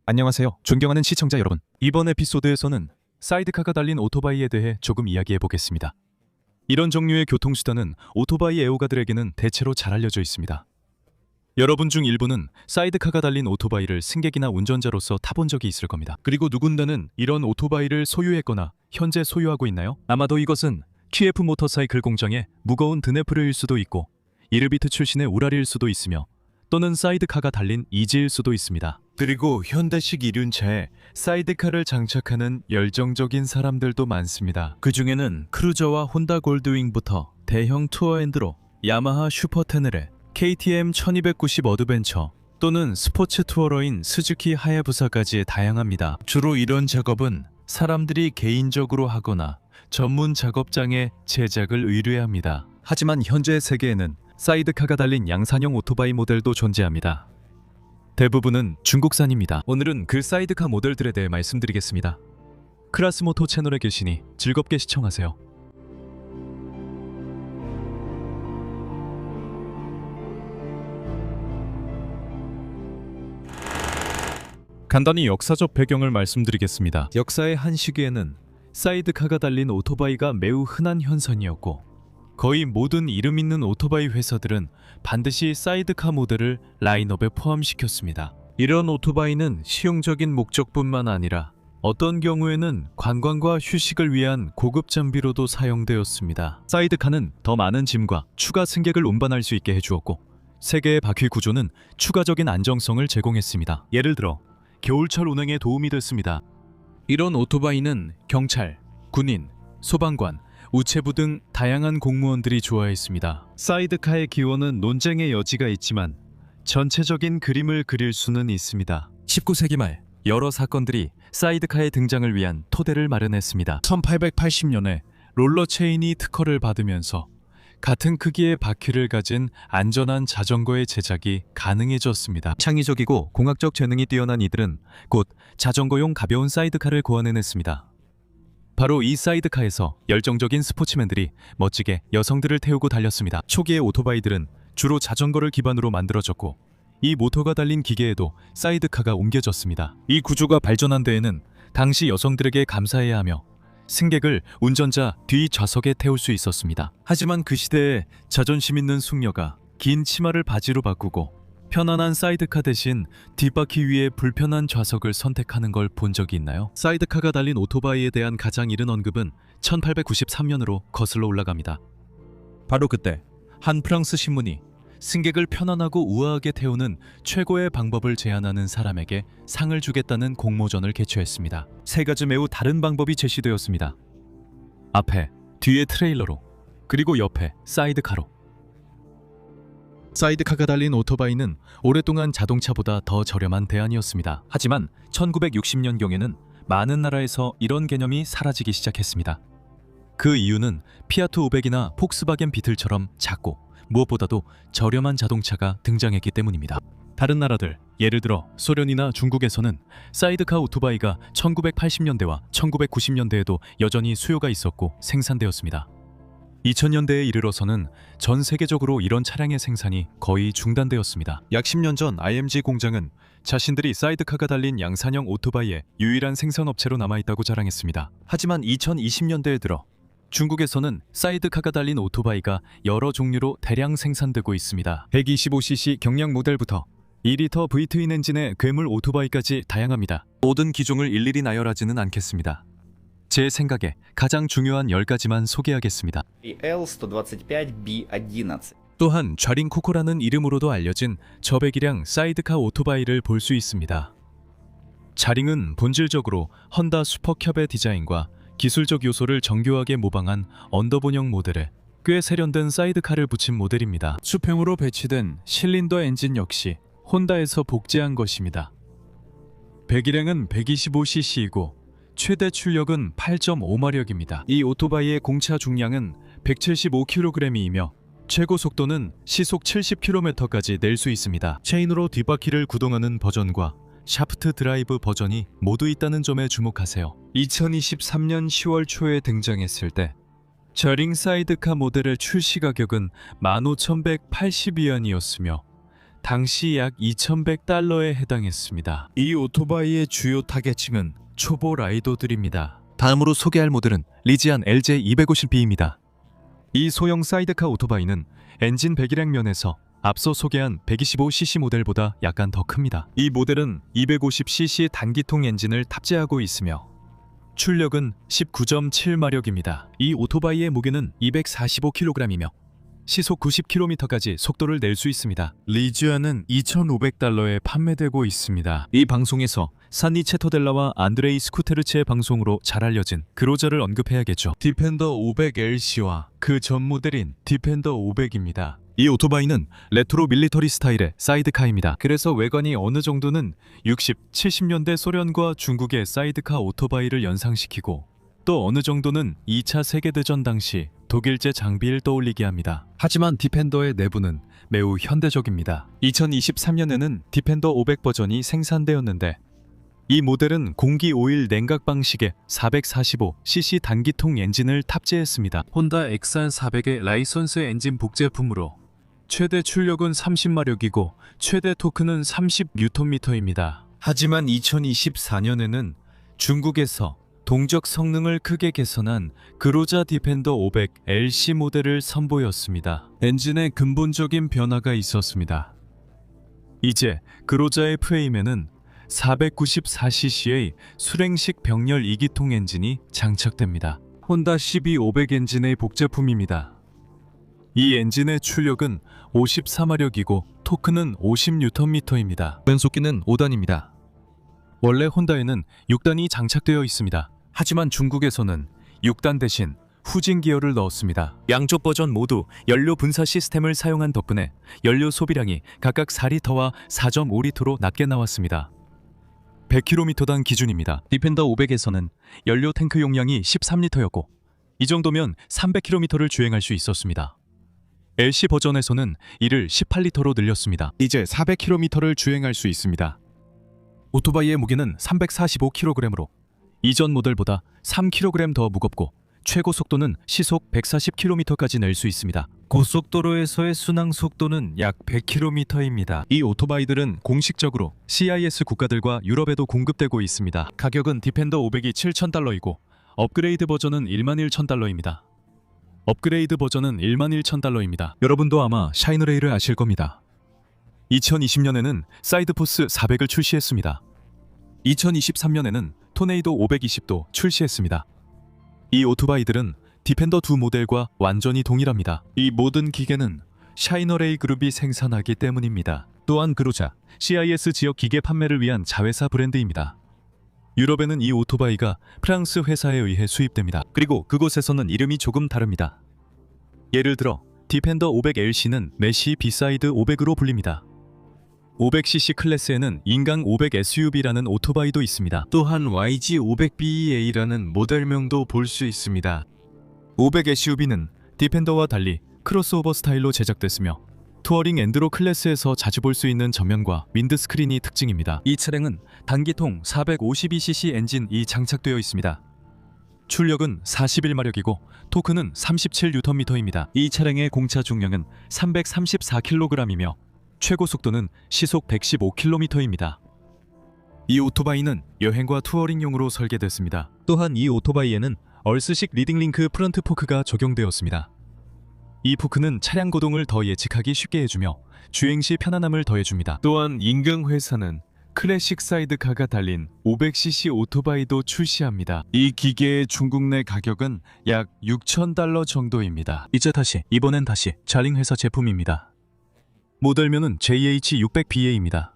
안녕하세요. 존경하는 시청자 여러분. 이번 에피소드에서는 사이드카가 달린 오토바이에 대해 조금 이야기해 보겠습니다. 이런 종류의 교통수단은 오토바이 애호가들에게는 대체로 잘 알려져 있습니다. 여러분 중 일부는 사이드카가 달린 오토바이를 승객이나 운전자로서 타본 적이 있을 겁니다. 그리고 누군가는 이런 오토바이를 소유했거나 현재 소유하고 있나요? 아마도 이것은 QF 모터사이클 공장의 무거운 드네프르일 수도 있고 이르비트 출신의 우라리일 수도 있으며 또는 사이드카가 달린 이지일 수도 있습니다. 그리고 현대식 이륜차에 사이드카를 장착하는 열정적인 사람들도 많습니다. 그 중에는 크루저와 혼다 골드윙부터 대형 투어핸드로 야마하 슈퍼테네레, KTM 1290 어드벤처 또는 스포츠 투어러인 스즈키 하야부사까지 다양합니다. 주로 이런 작업은 사람들이 개인적으로 하거나 전문 작업장에 제작을 의뢰합니다. 하지만 현재 세계에는 사이드카가 달린 양산형 오토바이 모델도 존재합니다. 대부분은 중국산입니다. 오늘은 그 사이드카 모델들에 대해 말씀드리겠습니다. 크라스모토 채널에 계시니 즐겁게 시청하세요. 간단히 역사적 배경을 말씀드리겠습니다. 역사의 한 시기에는 사이드카가 달린 오토바이가 매우 흔한 현상이었고 거의 모든 이름 있는 오토바이 회사들은 반드시 사이드카 모델을 라인업에 포함시켰습니다. 이런 오토바이는 실용적인 목적뿐만 아니라 어떤 경우에는 관광과 휴식을 위한 고급 장비로도 사용되었습니다. 사이드카는 더 많은 짐과 추가 승객을 운반할 수 있게 해주었고 세개의 바퀴 구조는 추가적인 안정성을 제공했습니다. 예를 들어 겨울철 운행에 도움이 됐습니다. 이런 오토바이는 경찰, 군인, 소방관, 우체부 등 다양한 공무원들이 좋아했습니다. 사이드카의 기원은 논쟁의 여지가 있지만 전체적인 그림을 그릴 수는 있습니다. 19세기 말 여러 사건들이 사이드카의 등장을 위한 토대를 마련했습니다. 1880년에 롤러 체인이 특허를 받으면서 같은 크기의 바퀴를 가진 안전한 자전거의 제작이 가능해졌습니다. 창의적이고 공학적 재능이 뛰어난 이들은 곧 자전거용 가벼운 사이드카를 고안해냈습니다. 바로 이 사이드카에서 열정적인 스포츠맨들이 멋지게 여성들을 태우고 달렸습니다. 초기의 오토바이들은 주로 자전거를 기반으로 만들어졌고 이 모터가 달린 기계에도 사이드카가 옮겨졌습니다. 이 구조가 발전한 데에는 당시 여성들에게 감사해야 하며 승객을 운전자 뒤 좌석에 태울 수 있었습니다. 하지만 그 시대에 자존심 있는 숙녀가 긴 치마를 바지로 바꾸고 편안한 사이드카 대신 뒷바퀴 위에 불편한 좌석을 선택하는 걸 본 적이 있나요? 사이드카가 달린 오토바이에 대한 가장 이른 언급은 1893년으로 거슬러 올라갑니다. 바로 그때 한 프랑스 신문이 승객을 편안하고 우아하게 태우는 최고의 방법을 제안하는 사람에게 상을 주겠다는 공모전을 개최했습니다. 세 가지 매우 다른 방법이 제시되었습니다. 앞에, 뒤에 트레일러로, 그리고 옆에 사이드카로. 사이드카가 달린 오토바이는 오랫동안 자동차보다 더 저렴한 대안이었습니다. 하지만 1960년경에는 많은 나라에서 이런 개념이 사라지기 시작했습니다. 그 이유는 피아트 500이나 폭스바겐 비틀처럼 작고 무엇보다도 저렴한 자동차가 등장했기 때문입니다. 다른 나라들, 예를 들어 소련이나 중국에서는 사이드카 오토바이가 1980년대와 1990년대에도 여전히 수요가 있었고 생산되었습니다. 2000년대에 이르러서는 전 세계적으로 이런 차량의 생산이 거의 중단되었습니다. 약 10년 전 IMG 공장은 자신들이 사이드카가 달린 양산형 오토바이의 유일한 생산업체로 남아있다고 자랑했습니다. 하지만 2020년대에 들어 중국에서는 사이드카가 달린 오토바이가 여러 종류로 대량 생산되고 있습니다. 125cc 경량 모델부터 2리터 V-트윈 엔진의 괴물 오토바이까지 다양합니다. 모든 기종을 일일이 나열하지는 않겠습니다. 제 생각에 가장 중요한 10가지만 소개하겠습니다. L125B11 또한 좌링 코코라는 이름으로도 알려진 저배기량 사이드카 오토바이를 볼 수 있습니다. 자링은 본질적으로 헌다 슈퍼캡의 디자인과 기술적 요소를 정교하게 모방한 언더본형 모델에 꽤 세련된 사이드카를 붙인 모델입니다. 수평으로 배치된 실린더 엔진 역시 혼다에서 복제한 것입니다. 배기량은 125cc이고 최대 출력은 8.5마력입니다. 이 오토바이의 공차 중량은 175kg이며 최고 속도는 시속 70km까지 낼 수 있습니다. 체인으로 뒷바퀴를 구동하는 버전과 샤프트 드라이브 버전이 모두 있다는 점에 주목하세요. 2023년 10월 초에 등장했을 때 저링 사이드카 모델의 출시 가격은 15,180위안이었으며 당시 약 2,100달러에 해당했습니다. 이 오토바이의 주요 타겟층은 초보 라이더들입니다. 다음으로 소개할 모델은 리지안 LJ250B입니다. 이 소형 사이드카 오토바이는 엔진 배기량 면에서 앞서 소개한 125cc 모델보다 약간 더 큽니다. 이 모델은 250cc 단기통 엔진을 탑재하고 있으며 출력은 19.7마력입니다. 이 오토바이의 무게는 245kg이며 시속 90km까지 속도를 낼 수 있습니다. 리지안은 2,500달러에 판매되고 있습니다. 이 방송에서 산니 체토델라와 안드레이 스쿠테르츠의 방송으로 잘 알려진 그로자를 언급해야겠죠. 디펜더 500LC와 그 전 모델인 디펜더 500입니다. 이 오토바이는 레트로 밀리터리 스타일의 사이드카입니다. 그래서 외관이 어느 정도는 60, 70년대 소련과 중국의 사이드카 오토바이를 연상시키고 또 어느 정도는 2차 세계대전 당시 독일제 장비를 떠올리게 합니다. 하지만 디펜더의 내부는 매우 현대적입니다. 2023년에는 디펜더 500 버전이 생산되었는데 이 모델은 공기 오일 냉각 방식의 445cc 단기통 엔진을 탑재했습니다. 혼다 XR400의 라이선스 엔진 복제품으로 최대 출력은 30마력이고 최대 토크는 30Nm입니다. 하지만 2024년에는 중국에서 동적 성능을 크게 개선한 그로자 디펜더 500 LC 모델을 선보였습니다. 엔진에 근본적인 변화가 있었습니다. 이제 그로자의 프레임에는 494cc의 수랭식 병렬 2기통 엔진이 장착됩니다. 혼다 CB500 엔진의 복제품입니다. 이 엔진의 출력은 54마력이고 토크는 50Nm입니다. 변속기는 5단입니다. 원래 혼다에는 6단이 장착되어 있습니다. 하지만 중국에서는 6단 대신 후진 기어를 넣었습니다. 양쪽 버전 모두 연료 분사 시스템을 사용한 덕분에 연료 소비량이 각각 4리터와 4.5리터로 낮게 나왔습니다. 100km당 기준입니다. 디펜더 500에서는 연료 탱크 용량이 13리터였고 이 정도면 300km를 주행할 수 있었습니다. LC 버전에서는 이를 18리터로 늘렸습니다. 이제 400km를 주행할 수 있습니다. 오토바이의 무게는 345kg으로 이전 모델보다 3kg 더 무겁고 최고 속도는 시속 140km까지 낼 수 있습니다. 고속도로에서의 순항 속도는 약 100km입니다. 이 오토바이들은 공식적으로 CIS 국가들과 유럽에도 공급되고 있습니다. 가격은 디펜더 500이 7,000달러이고 업그레이드 버전은 11,000달러입니다. 업그레이드 버전은 11,000달러입니다. 여러분도 아마 샤이너레이를 아실 겁니다. 2020년에는 사이드포스 400을 출시했습니다. 2023년에는 토네이도 520도 출시했습니다. 이 오토바이들은 디펜더 2 모델과 완전히 동일합니다. 이 모든 기계는 샤이너레이 그룹이 생산하기 때문입니다. 또한 그로자, CIS 지역 기계 판매를 위한 자회사 브랜드입니다. 유럽에는 이 오토바이가 프랑스 회사에 의해 수입됩니다. 그리고 그곳에서는 이름이 조금 다릅니다. 예를 들어 디펜더 500LC는 메시 비사이드 500으로 불립니다. 500cc 클래스에는 인강 500 SUV라는 오토바이도 있습니다. 또한 YG500BEA라는 모델명도 볼 수 있습니다. 500 SUV는 디펜더와 달리 크로스오버 스타일로 제작됐으며 투어링 엔드로 클래스에서 자주 볼 수 있는 전면과 윈드스크린이 특징입니다. 이 차량은 단기통 452cc 엔진이 장착되어 있습니다. 출력은 41마력이고 토크는 37Nm입니다. 이 차량의 공차 중량은 334kg이며 최고 속도는 시속 115km입니다. 이 오토바이는 여행과 투어링용으로 설계됐습니다. 또한 이 오토바이에는 얼스식 리딩링크 프런트 포크가 적용되었습니다. 이 포크는 차량 고동을 더 예측하기 쉽게 해주며 주행 시 편안함을 더해줍니다. 또한 인강 회사는 클래식 사이드카가 달린 500cc 오토바이도 출시합니다. 이 기계의 중국 내 가격은 약 6,000달러 정도입니다. 이번엔 다시 자링 회사 제품입니다. 모델명은 JH600BA입니다.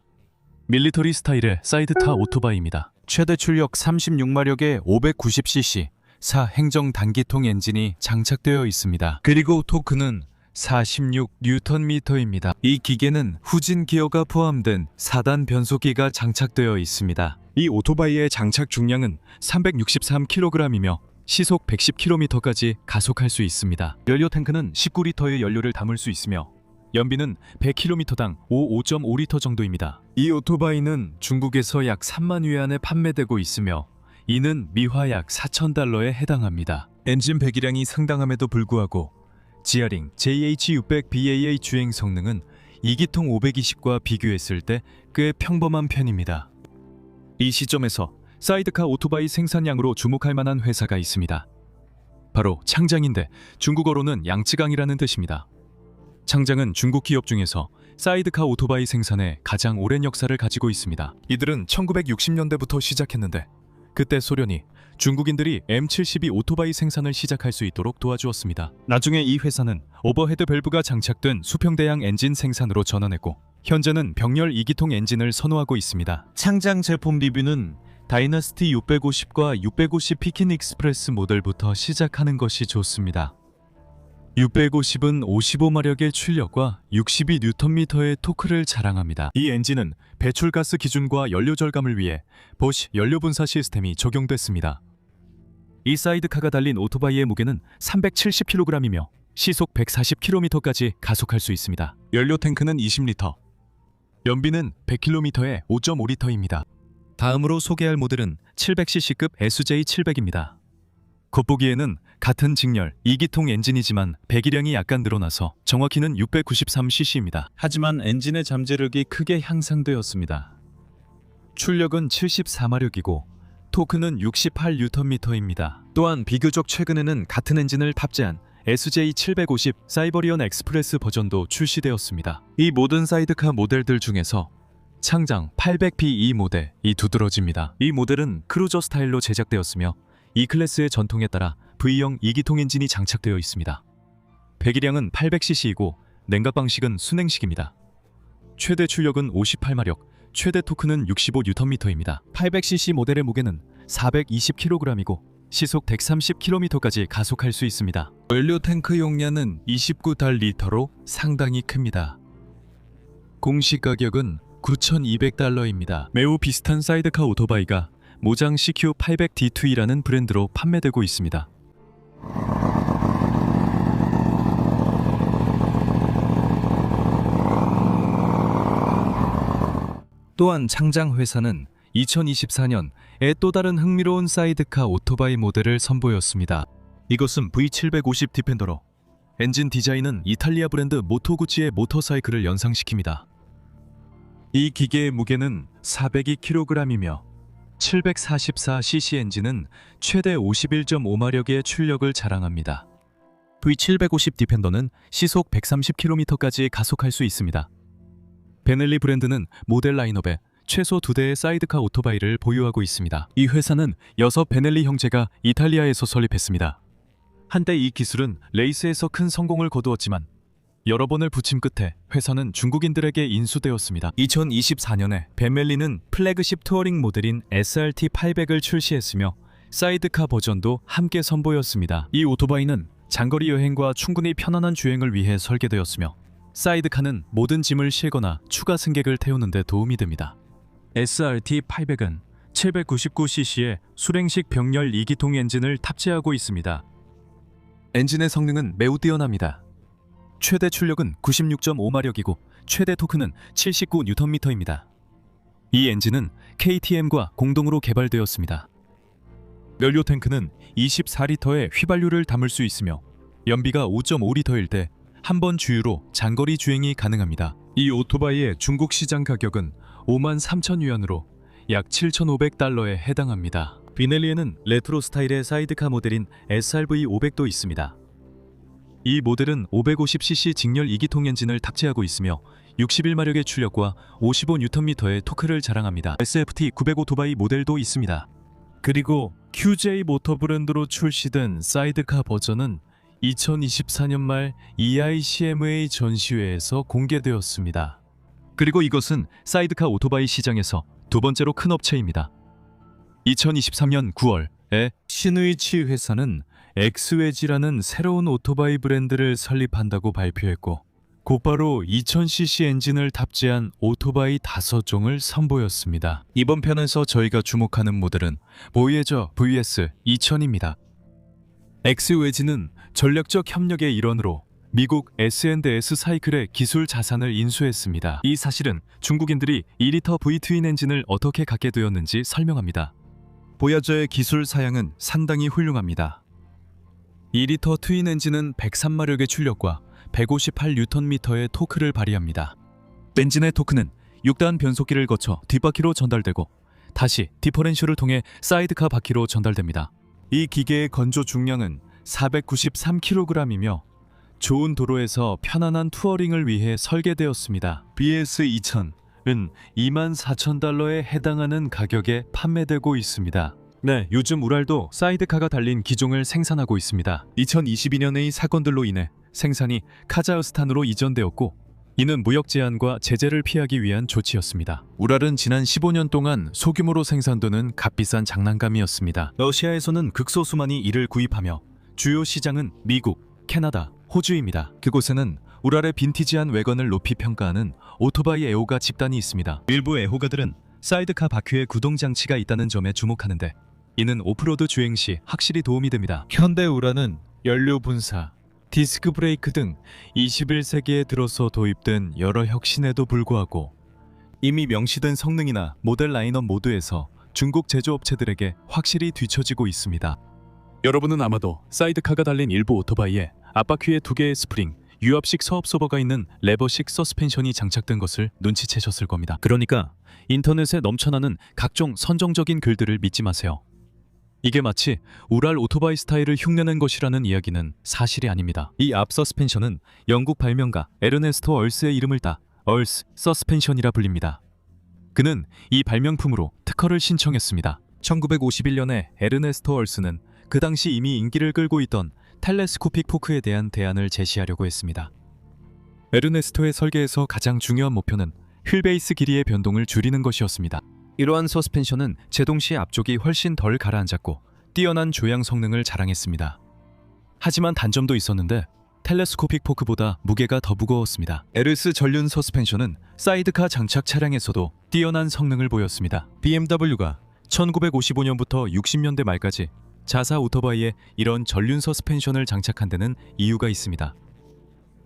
밀리터리 스타일의 사이드카 오토바이입니다. 최대 출력 36마력의 590cc 4행정 단기통 엔진이 장착되어 있습니다. 그리고 토크는 46Nm입니다. 이 기계는 후진 기어가 포함된 4단 변속기가 장착되어 있습니다. 이 오토바이의 장착 중량은 363kg이며 시속 110km까지 가속할 수 있습니다. 연료 탱크는 19리터의 연료를 담을 수 있으며 연비는 100km당 5.5리터 정도입니다. 이 오토바이는 중국에서 약 3만 위안에 판매되고 있으며 이는 미화 약 4,000달러에 해당합니다. 엔진 배기량이 상당함에도 불구하고 지아링 JH600BA의 주행 성능은 2기통 520과 비교했을 때 꽤 평범한 편입니다. 이 시점에서 사이드카 오토바이 생산량으로 주목할 만한 회사가 있습니다. 바로 창장인데 중국어로는 양쯔강이라는 뜻입니다. 창장은 중국 기업 중에서 사이드카 오토바이 생산에 가장 오랜 역사를 가지고 있습니다. 이들은 1960년대부터 시작했는데 그때 소련이 중국인들이 M72 오토바이 생산을 시작할 수 있도록 도와주었습니다. 나중에 이 회사는 오버헤드 밸브가 장착된 수평대양 엔진 생산으로 전환했고 현재는 병렬 2기통 엔진을 선호하고 있습니다. 창장 제품 리뷰는 다이너스티 650과 650 피킨 익스프레스 모델부터 시작하는 것이 좋습니다. 650은 55마력의 출력과 62Nm의 토크를 자랑합니다. 이 엔진은 배출가스 기준과 연료 절감을 위해 보쉬 연료 분사 시스템이 적용됐습니다. 이 사이드카가 달린 오토바이의 무게는 370kg이며 시속 140km까지 가속할 수 있습니다. 연료 탱크는 20L, 연비는 100km에 5.5L입니다. 다음으로 소개할 모델은 700cc급 SJ700입니다. 겉보기에는 같은 직렬 2기통 엔진이지만 배기량이 약간 늘어나서 정확히는 693cc입니다. 하지만 엔진의 잠재력이 크게 향상되었습니다. 출력은 74마력이고 토크는 68Nm입니다. 또한 비교적 최근에는 같은 엔진을 탑재한 SJ750 사이버리온 엑스프레스 버전도 출시되었습니다. 이 모든 사이드카 모델들 중에서 창장 800PE 모델이 두드러집니다. 이 모델은 크루저 스타일로 제작되었으며 이 클래스의 전통에 따라 V형 2기통 엔진이 장착되어 있습니다. 배기량은 800cc이고 냉각 방식은 순행식입니다. 최대 출력은 58마력, 최대 토크는 65Nm입니다. 800cc 모델의 무게는 420kg이고 시속 130km까지 가속할 수 있습니다. 연료 탱크 용량은 29달리터로 상당히 큽니다. 공시 가격은 $9,200입니다. 매우 비슷한 사이드카 오토바이가 모장 CQ800D2E라는 브랜드로 판매되고 있습니다. 또한 창장 회사는 2024년에 또 다른 흥미로운 사이드카 오토바이 모델을 선보였습니다. 이것은 V750 디펜더로 엔진 디자인은 이탈리아 브랜드 모토구치의 모터사이클을 연상시킵니다. 이 기계의 무게는 402kg이며 744cc 엔진은 최대 51.5마력의 출력을 자랑합니다. V750 디펜더는 시속 130km까지 가속할 수 있습니다. 베넬리 브랜드는 모델 라인업에 최소 2대의 사이드카 오토바이를 보유하고 있습니다. 이 회사는 6 베넬리 형제가 이탈리아에서 설립했습니다. 한때 이 기술은 레이스에서 큰 성공을 거두었지만 여러 번을 부침 끝에 회사는 중국인들에게 인수되었습니다. 2024년에 베넬리는 플래그십 투어링 모델인 SRT800을 출시했으며 사이드카 버전도 함께 선보였습니다. 이 오토바이는 장거리 여행과 충분히 편안한 주행을 위해 설계되었으며 사이드카는 모든 짐을 실거나 추가 승객을 태우는 데 도움이 됩니다. SRT800은 799cc의 수랭식 병렬 2기통 엔진을 탑재하고 있습니다. 엔진의 성능은 매우 뛰어납니다. 최대 출력은 96.5마력이고 최대 토크는 79Nm입니다. 이 엔진은 KTM과 공동으로 개발되었습니다. 연료 탱크는 24L의 휘발유를 담을 수 있으며 연비가 5.5L일 때 한 번 주유로 장거리 주행이 가능합니다. 이 오토바이의 중국 시장 가격은 53,000위안으로 약 $7,500에 해당합니다. 비넬리에는 레트로 스타일의 사이드카 모델인 SRV500도 있습니다. 이 모델은 550cc 직렬 2기통 엔진을 탑재하고 있으며 61마력의 출력과 55Nm의 토크를 자랑합니다. SFT900 오토바이 모델도 있습니다. 그리고 QJ 모터 브랜드로 출시된 사이드카 버전은 2024년 말 EICMA 전시회에서 공개되었습니다. 그리고 이것은 사이드카 오토바이 시장에서 두 번째로 큰 업체입니다. 2023년 9월에 신의치 회사는 엑스웨지라는 새로운 오토바이 브랜드를 설립한다고 발표했고 곧바로 2000cc 엔진을 탑재한 오토바이 5종을 선보였습니다. 이번 편에서 저희가 주목하는 모델은 보이에저 VS2000입니다. 엑스웨지는 전략적 협력의 일원으로 미국 S&S 사이클의 기술 자산을 인수했습니다. 이 사실은 중국인들이 2리터 V 트윈 엔진을 어떻게 갖게 되었는지 설명합니다. 보야저의 기술 사양은 상당히 훌륭합니다. 2리터 트윈 엔진은 103마력의 출력과 158Nm의 토크를 발휘합니다. 엔진의 토크는 6단 변속기를 거쳐 뒷바퀴로 전달되고 다시 디퍼렌셜을 통해 사이드카 바퀴로 전달됩니다. 이 기계의 건조 중량은 493kg이며 좋은 도로에서 편안한 투어링을 위해 설계되었습니다. BS2000은 24,000달러에 해당하는 가격에 판매되고 있습니다. 네, 요즘 우랄도 사이드카가 달린 기종을 생산하고 있습니다. 2022년의 사건들로 인해 생산이 카자흐스탄으로 이전되었고 이는 무역 제한과 제재를 피하기 위한 조치였습니다. 우랄은 지난 15년 동안 소규모로 생산되는 값비싼 장난감이었습니다. 러시아에서는 극소수만이 이를 구입하며 주요 시장은 미국, 캐나다, 호주입니다. 그곳에는 우랄의 빈티지한 외관을 높이 평가하는 오토바이 애호가 집단이 있습니다. 일부 애호가들은 사이드카 바퀴에 구동 장치가 있다는 점에 주목하는데 이는 오프로드 주행 시 확실히 도움이 됩니다. 현대 우랄은 연료 분사, 디스크 브레이크 등 21세기에 들어서 도입된 여러 혁신에도 불구하고 이미 명시된 성능이나 모델 라인업 모두에서 중국 제조업체들에게 확실히 뒤처지고 있습니다. 여러분은 아마도 사이드카가 달린 일부 오토바이에 앞바퀴에 2개의 스프링, 유압식 서업소버가 있는 레버식 서스펜션이 장착된 것을 눈치채셨을 겁니다. 그러니까 인터넷에 넘쳐나는 각종 선정적인 글들을 믿지 마세요. 이게 마치 우랄 오토바이 스타일을 흉내낸 것이라는 이야기는 사실이 아닙니다. 이 앞 서스펜션은 영국 발명가 에르네스토 얼스의 이름을 따 얼스 서스펜션이라 불립니다. 그는 이 발명품으로 특허를 신청했습니다. 1951년에 에르네스토 얼스는 그 당시 이미 인기를 끌고 있던 텔레스코픽 포크에 대한 대안을 제시하려고 했습니다. 에르네스토의 설계에서 가장 중요한 목표는 휠베이스 길이의 변동을 줄이는 것이었습니다. 이러한 서스펜션은 제동 시 앞쪽이 훨씬 덜 가라앉았고 뛰어난 조향 성능을 자랑했습니다. 하지만 단점도 있었는데 텔레스코픽 포크보다 무게가 더 무거웠습니다. 에르스 전륜 서스펜션은 사이드카 장착 차량에서도 뛰어난 성능을 보였습니다. BMW가 1955년부터 60년대 말까지 자사 오토바이에 이런 전륜 서스펜션을 장착한 데는 이유가 있습니다.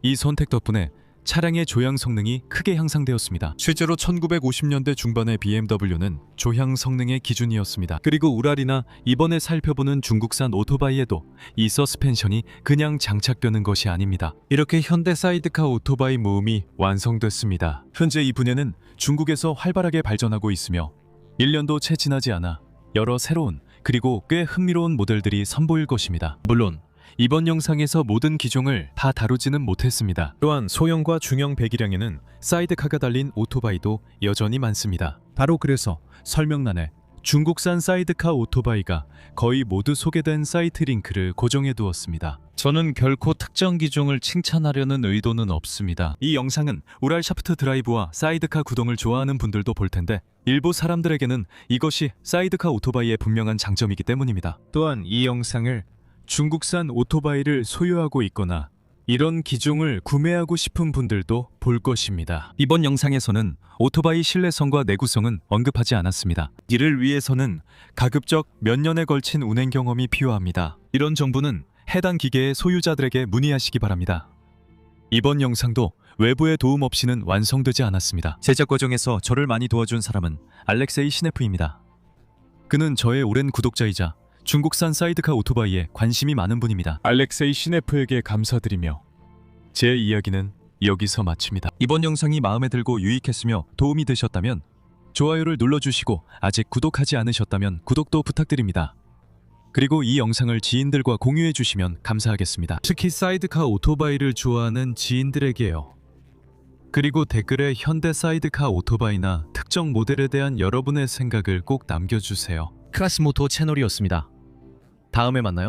이 선택 덕분에 차량의 조향 성능이 크게 향상되었습니다. 실제로 1950년대 중반의 BMW는 조향 성능의 기준이었습니다. 그리고 우랄이나 이번에 살펴보는 중국산 오토바이에도 이 서스펜션이 그냥 장착되는 것이 아닙니다. 이렇게 현대 사이드카 오토바이 모음이 완성됐습니다. 현재 이 분야는 중국에서 활발하게 발전하고 있으며 1년도 채 지나지 않아 여러 새로운 그리고 꽤 흥미로운 모델들이 선보일 것입니다. 물론 이번 영상에서 모든 기종을 다 다루지는 못했습니다. 또한 소형과 중형 배기량에는 사이드카가 달린 오토바이도 여전히 많습니다. 바로 그래서 설명란에 중국산 사이드카 오토바이가 거의 모두 소개된 사이트 링크를 고정해 두었습니다. 저는 결코 특정 기종을 칭찬하려는 의도는 없습니다. 이 영상은 우랄 샤프트 드라이브와 사이드카 구동을 좋아하는 분들도 볼 텐데 일부 사람들에게는 이것이 사이드카 오토바이의 분명한 장점이기 때문입니다. 또한 이 영상을 중국산 오토바이를 소유하고 있거나 이런 기종을 구매하고 싶은 분들도 볼 것입니다. 이번 영상에서는 오토바이 신뢰성과 내구성은 언급하지 않았습니다. 이를 위해서는 가급적 몇 년에 걸친 운행 경험이 필요합니다. 이런 정보는 해당 기계의 소유자들에게 문의하시기 바랍니다. 이번 영상도 외부의 도움 없이는 완성되지 않았습니다. 제작 과정에서 저를 많이 도와준 사람은 알렉세이 시네프입니다. 그는 저의 오랜 구독자이자 중국산 사이드카 오토바이에 관심이 많은 분입니다. 알렉세이 시네프에게 감사드리며 제 이야기는 여기서 마칩니다. 이번 영상이 마음에 들고 유익했으며 도움이 되셨다면 좋아요를 눌러주시고 아직 구독하지 않으셨다면 구독도 부탁드립니다. 그리고 이 영상을 지인들과 공유해 주시면 감사하겠습니다. 특히 사이드카 오토바이를 좋아하는 지인들에게요. 그리고 댓글에 현대 사이드카 오토바이나 특정 모델에 대한 여러분의 생각을 꼭 남겨주세요. 크라스모토 채널이었습니다. 다음에 만나요.